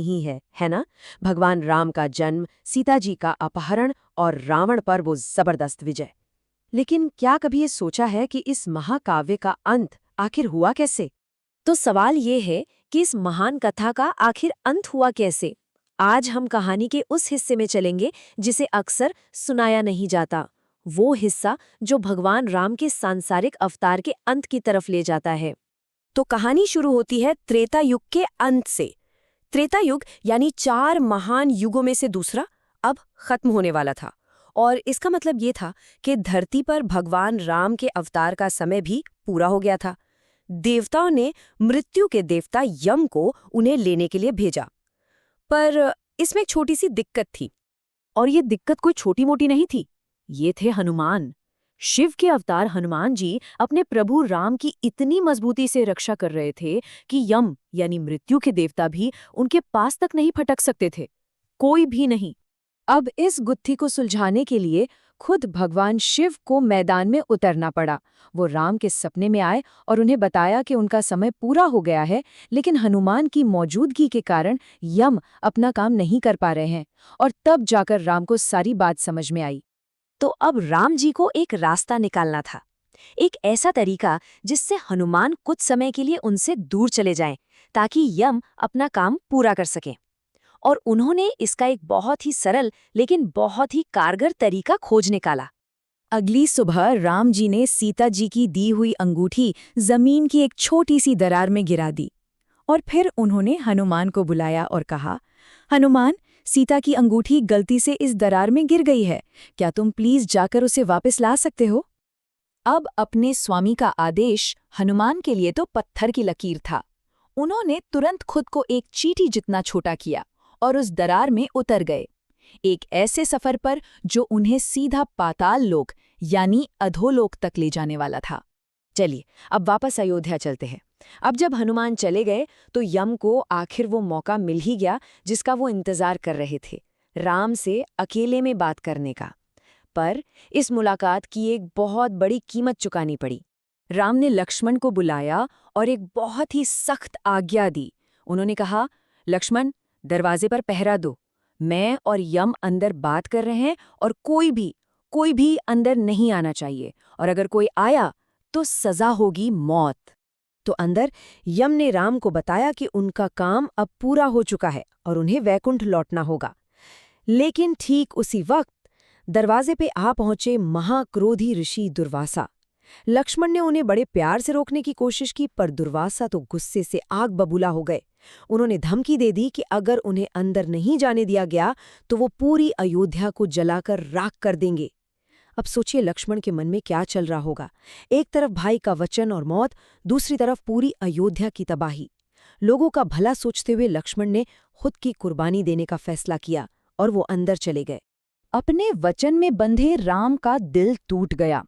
है ना? भगवान राम का जन्म, सीता जी का अपहरण और रावण पर वो जबरदस्त विजय। लेकिन क्या कभी ये सोचा है कि इस महाकाव्य का अंत आखिर हुआ कैसे? तो सवाल ये है कि इस महान कथा का आखिर अंत हुआ कैसे। आज हम कहानी के उस हिस्से में चलेंगे जिसे अक्सर सुनाया नहीं जाता, वो हिस्सा जो भगवान राम के सांसारिक अवतार के अंत की तरफ ले जाता है। तो कहानी शुरू होती है त्रेता युग के अंत से। त्रेता युग यानी 4 महान युगों में से दूसरा अब खत्म होने वाला था, और इसका मतलब ये था कि धरती पर भगवान राम के अवतार का समय भी पूरा हो गया था। देवताओं ने मृत्यु के देवता यम को उन्हें लेने के लिए भेजा, पर इसमें एक छोटी सी दिक्कत थी। और ये दिक्कत कोई छोटी मोटी नहीं थी, ये थे हनुमान। शिव के अवतार हनुमान जी अपने प्रभु राम की इतनी मजबूती से रक्षा कर रहे थे कि यम यानी मृत्यु के देवता भी उनके पास तक नहीं फटक सकते थे, कोई भी नहीं। अब इस गुत्थी को सुलझाने के लिए खुद भगवान शिव को मैदान में उतरना पड़ा। वो राम के सपने में आए और उन्हें बताया कि उनका समय पूरा हो गया है, लेकिन हनुमान की मौजूदगी के कारण यम अपना काम नहीं कर पा रहे हैं। और तब जाकर राम को सारी बात समझ में आई। तो अब राम जी को एक रास्ता निकालना था, एक ऐसा तरीका जिससे हनुमान कुछ समय के लिए उनसे दूर चले जाएं, ताकि यम अपना काम पूरा कर सके। और उन्होंने इसका एक बहुत ही सरल लेकिन बहुत ही कारगर तरीका खोज निकाला। अगली सुबह राम जी ने सीता जी की दी हुई अंगूठी जमीन की एक छोटी सी दरार में गिरा दी। और फिर उन्होंने हनुमान को बुलाया और कहा, हनुमान, सीता की अंगूठी गलती से इस दरार में गिर गई है, क्या तुम प्लीज जाकर उसे वापस ला सकते हो? अब अपने स्वामी का आदेश हनुमान के लिए तो पत्थर की लकीर था। उन्होंने तुरंत खुद को एक चींटी जितना छोटा किया और उस दरार में उतर गए, एक ऐसे सफर पर जो उन्हें सीधा पाताल लोक यानी अधोलोक तक ले जाने वाला था। चलिए अब वापस अयोध्या चलते हैं। अब जब हनुमान चले गए तो यम को आखिर वो मौका मिल ही गया जिसका वो इंतजार कर रहे थे, राम से अकेले में बात करने का। पर इस मुलाकात की एक बहुत बड़ी कीमत चुकानी पड़ी। राम ने लक्ष्मण को बुलाया और एक बहुत ही सख्त आज्ञा दी। उन्होंने कहा, लक्ष्मण, दरवाजे पर पहरा दो। मैं और यम अंदर बात कर रहे हैं और कोई भी अंदर नहीं आना चाहिए, और अगर कोई आया तो सजा होगी मौत। तो अंदर यम ने राम को बताया कि उनका काम अब पूरा हो चुका है और उन्हें वैकुंठ लौटना होगा। लेकिन ठीक उसी वक्त दरवाजे पे आ पहुंचे महाक्रोधी ऋषि दुर्वासा। लक्ष्मण ने उन्हें बड़े प्यार से रोकने की कोशिश की, पर दुर्वासा तो गुस्से से आग बबूला हो गए। उन्होंने धमकी दे दी कि अगर उन्हें अंदर नहीं जाने दिया गया तो वो पूरी अयोध्या को जलाकर राख कर देंगे। अब सोचिए लक्ष्मण के मन में क्या चल रहा होगा। एक तरफ भाई का वचन और मौत, दूसरी तरफ पूरी अयोध्या की तबाही। लोगों का भला सोचते हुए लक्ष्मण ने खुद की कुर्बानी देने का फैसला किया और वो अंदर चले गए। अपने वचन में बंधे राम का दिल टूट गया।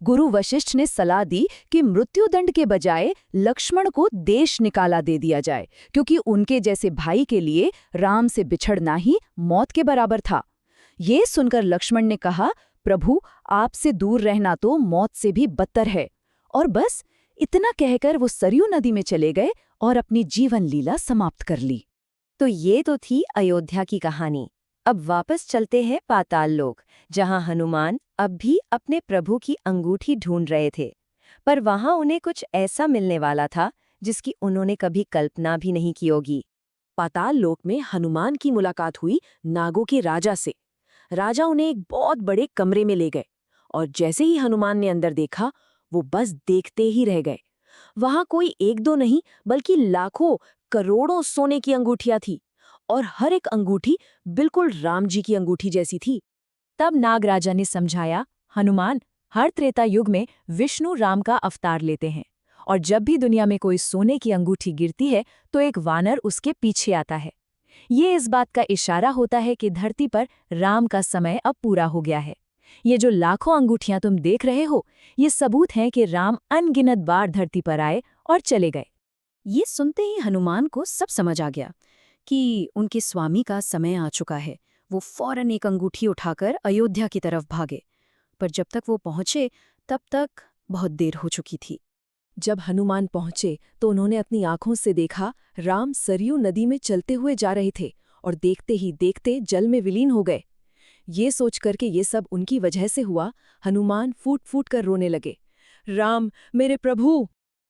गुरु वशिष्ठ ने सलाह दी कि मृत्युदंड के बजाय लक्ष्मण को देश निकाला दे दिया जाए, क्योंकि उनके जैसे भाई के लिए राम से बिछड़ना ही मौत के बराबर था। ये सुनकर लक्ष्मण ने कहा, प्रभु, आपसे दूर रहना तो मौत से भी बदतर है। और बस इतना कहकर वो सरयू नदी में चले गए और अपनी जीवन लीला समाप्त कर ली। तो ये तो थी अयोध्या की कहानी। अब वापस चलते हैं पाताल लोक, जहां हनुमान अब भी अपने प्रभु की अंगूठी ढूंढ रहे थे। पर वहां उन्हें कुछ ऐसा मिलने वाला था जिसकी उन्होंने कभी कल्पना भी नहीं की होगी। पाताल लोक में हनुमान की मुलाकात हुई नागों के राजा से। राजा उन्हें एक बहुत बड़े कमरे में ले गए, और जैसे ही हनुमान ने अंदर देखा, वो बस देखते ही रह गए। वहां कोई एक दो नहीं, बल्कि लाखों करोड़ों सोने की अंगूठियां थी, और हर एक अंगूठी बिल्कुल राम जी की अंगूठी जैसी थी। तब नागराजा ने समझाया, हनुमान, हर त्रेता युग में विष्णु राम का अवतार लेते हैं, और जब भी दुनिया में कोई सोने की अंगूठी गिरती है तो एक वानर उसके पीछे आता है। ये इस बात का इशारा होता है कि धरती पर राम का समय अब पूरा हो गया है। ये जो लाखों अंगूठियां तुम देख रहे हो, ये सबूत हैं कि राम अनगिनत बार धरती पर आए और चले गए। ये सुनते ही हनुमान को सब समझ आ गया कि उनके स्वामी का समय आ चुका है। वो फौरन एक अंगूठी उठाकर अयोध्या की तरफ भागे, पर जब तक वो पहुंचे तब तक बहुत देर हो चुकी थी। जब हनुमान पहुंचे तो उन्होंने अपनी आंखों से देखा राम सरयू नदी में चलते हुए जा रहे थे और देखते ही देखते जल में विलीन हो गए। ये सोचकर के ये सब उनकी वजह से हुआ, हनुमान फूट फूट कर रोने लगे। राम, मेरे प्रभु!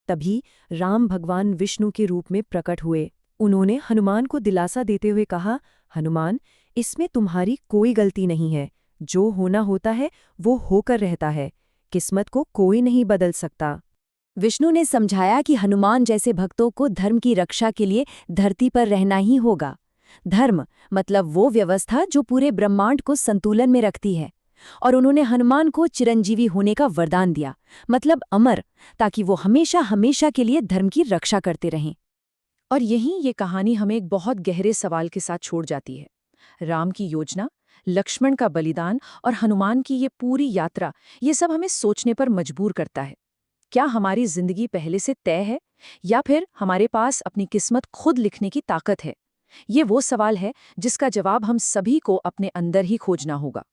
तभी राम भगवान विष्णु के रूप में प्रकट हुए। उन्होंने हनुमान को दिलासा देते हुए कहा, हनुमान, इसमें तुम्हारी कोई गलती नहीं है। जो होना होता है वो होकर रहता है। किस्मत को कोई नहीं बदल सकता। विष्णु ने समझाया कि हनुमान जैसे भक्तों को धर्म की रक्षा के लिए धरती पर रहना ही होगा। धर्म मतलब वो व्यवस्था जो पूरे ब्रह्मांड को संतुलन में रखती है। और उन्होंने हनुमान को चिरंजीवी होने का वरदान दिया, मतलब अमर, ताकि वो हमेशा हमेशा के लिए धर्म की रक्षा करते रहें। और यहीं ये कहानी हमें एक बहुत गहरे सवाल के साथ छोड़ जाती है। राम की योजना, लक्ष्मण का बलिदान और हनुमान की ये पूरी यात्रा, ये सब हमें सोचने पर मजबूर करता है। क्या हमारी जिंदगी पहले से तय है, या फिर हमारे पास अपनी किस्मत खुद लिखने की ताकत है? ये वो सवाल है जिसका जवाब हम सभी को अपने अंदर ही खोजना होगा।